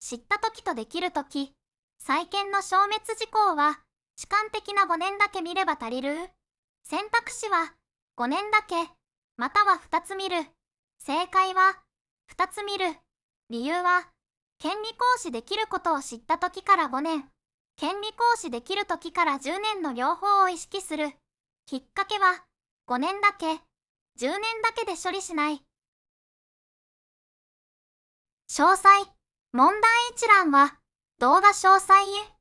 知ったときとできるとき。債権の消滅事項は、主観的な5年だけ見れば足りる？選択肢は、5年だけ、または2つ見る。正解は、2つ見る。理由は、権利行使できることを知ったときから5年、権利行使できるときから10年の両方を意識する。きっかけは、5年だけ、10年だけで処理しない。詳細。問題一覧は、動画詳細へ。